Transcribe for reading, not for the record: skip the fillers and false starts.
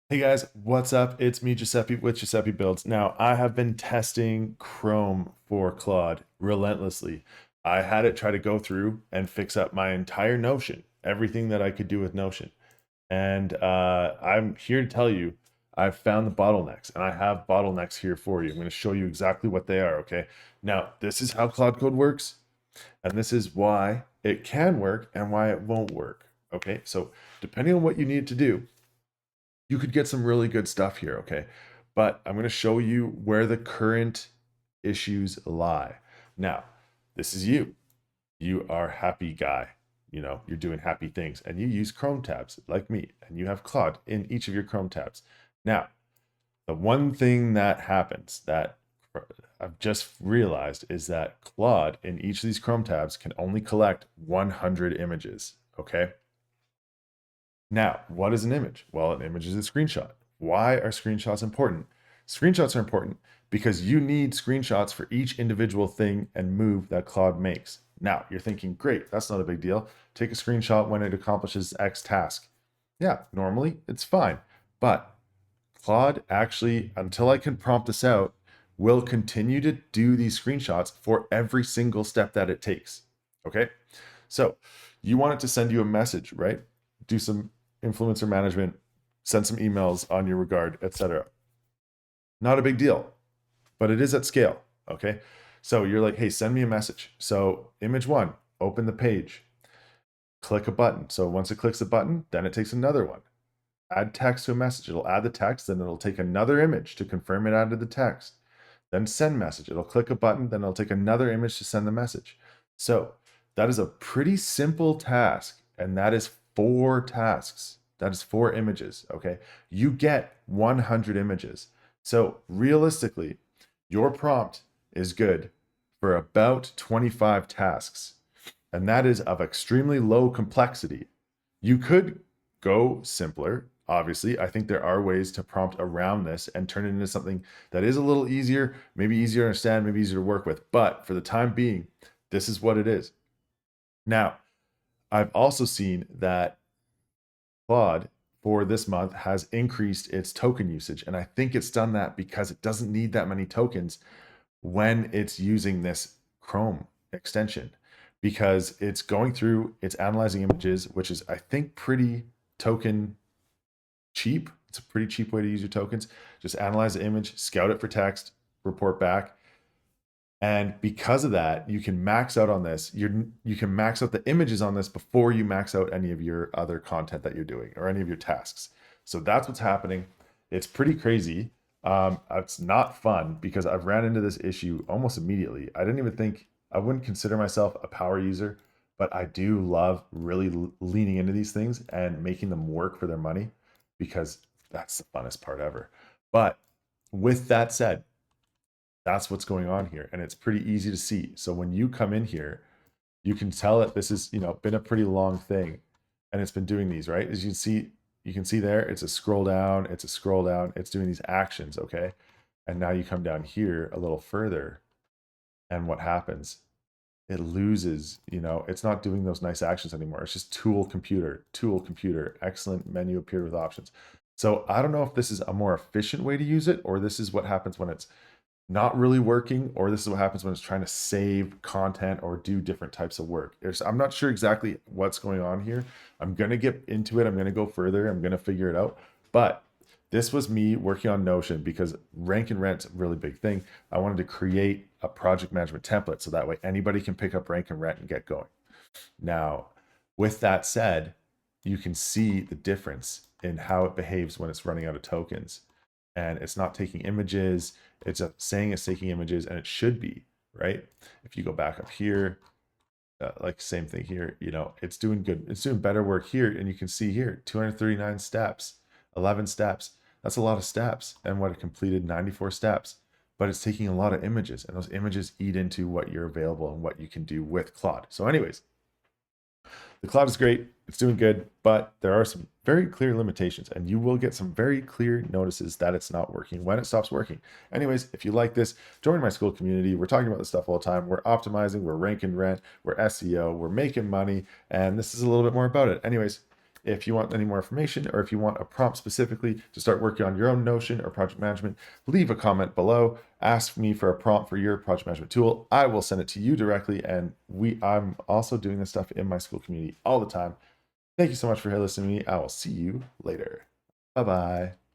Hey guys, what's up? It's me, Giuseppe with Giuseppe Builds. Now, I have been testing Chrome for Claude relentlessly. I had it try to go through and fix up my entire Notion, everything that I could do with Notion. And I'm here to tell you, I've found the bottlenecks, and I have bottlenecks here for you. I'm going to show you exactly what they are, okay? Now, this is how Claude Code works, and this is why it can work and why it won't work, okay? So, depending on what you need to do, you could get some really good stuff here, okay? But I'm going to show you where the current issues lie. Now, this is you. You are a happy guy. You know, you're doing happy things and you use Chrome tabs like me, and you have Claude in each of your Chrome tabs. Now, the one thing that happens that I've just realized is that Claude in each of these Chrome tabs can only collect 100 images, okay? Now, what is an image? Well, an image is a screenshot. Why are screenshots important? Screenshots are important because you need screenshots for each individual thing and move that Claude makes. Now, you're thinking, great, that's not a big deal. Take a screenshot when it accomplishes X task. Yeah, normally it's fine. But Claude actually, until I can prompt this out, will continue to do these screenshots for every single step that it takes. Okay? So you want it to send you a message, right? Do some influencer management, send some emails on your regard, etc. Not a big deal, but it is at scale. Okay. So you're like, hey, send me a message. So image one, open the page, click a button. So once it clicks the button, then it takes another one. Add text to a message. It'll add the text, then it'll take another image to confirm it added the text. Then send message. It'll click a button, then it'll take another image to send the message. So that is a pretty simple task, and that is 4 tasks. That is 4 images, okay? You get 100 images. So realistically, your prompt is good for about 25 tasks, and that is of extremely low complexity. You could go simpler. Obviously, I think there are ways to prompt around this and turn it into something that is a little easier, maybe easier to understand, maybe easier to work with. But for the time being, this is what it is. Now, I've also seen that Claude for this month has increased its token usage. And I think it's done that because it doesn't need that many tokens when it's using this Chrome extension, because it's going through, it's analyzing images, which is, I think, pretty token cheap. It's a pretty cheap way to use your tokens. Just analyze the image, scout it for text, report back. And because of that, you can max out on this. You can max out the images on this before you max out any of your other content that you're doing or any of your tasks. So that's what's happening. It's pretty crazy. It's not fun because I've ran into this issue almost immediately. I wouldn't consider myself a power user, but I do love really leaning into these things and making them work for their money because that's the funnest part ever. But with that said, that's what's going on here, and it's pretty easy to see. So when you come in here, you can tell that this is, been a pretty long thing, and it's been doing these, right? As you can see there, it's a scroll down, it's a scroll down, it's doing these actions, okay? And now you come down here a little further, and what happens? It loses, it's not doing those nice actions anymore. It's just tool computer, excellent menu appeared with options. So I don't know if this is a more efficient way to use it, or this is what happens when it's not really working, or this is what happens when it's trying to save content or do different types of work. I'm not sure exactly what's going on here. I'm going to get into it. I'm going to go further. I'm going to figure it out. But this was me working on Notion because rank and rent's a really big thing. I wanted to create a project management template so that way anybody can pick up rank and rent and get going. Now, with that said, you can see the difference in how it behaves when it's running out of tokens. And it's not taking images, it's saying it's taking images, and it should be, right? If you go back up here, like same thing here, it's doing good. It's doing better work here. And you can see here, 239 steps, 11 steps. That's a lot of steps. And what it completed, 94 steps. But it's taking a lot of images, and those images eat into what you're available and what you can do with Claude. So anyways, the Claude is great. It's doing good, but there are some very clear limitations, and you will get some very clear notices that it's not working when it stops working. Anyways, if you like this, join my school community. We're talking about this stuff all the time. We're optimizing, we're ranking rent, we're SEO, we're making money, and this is a little bit more about it. Anyways, if you want any more information or if you want a prompt specifically to start working on your own Notion or project management, leave a comment below. Ask me for a prompt for your project management tool. I will send it to you directly. And I'm also doing this stuff in my school community all the time. Thank you so much for listening to me. I will see you later. Bye-bye.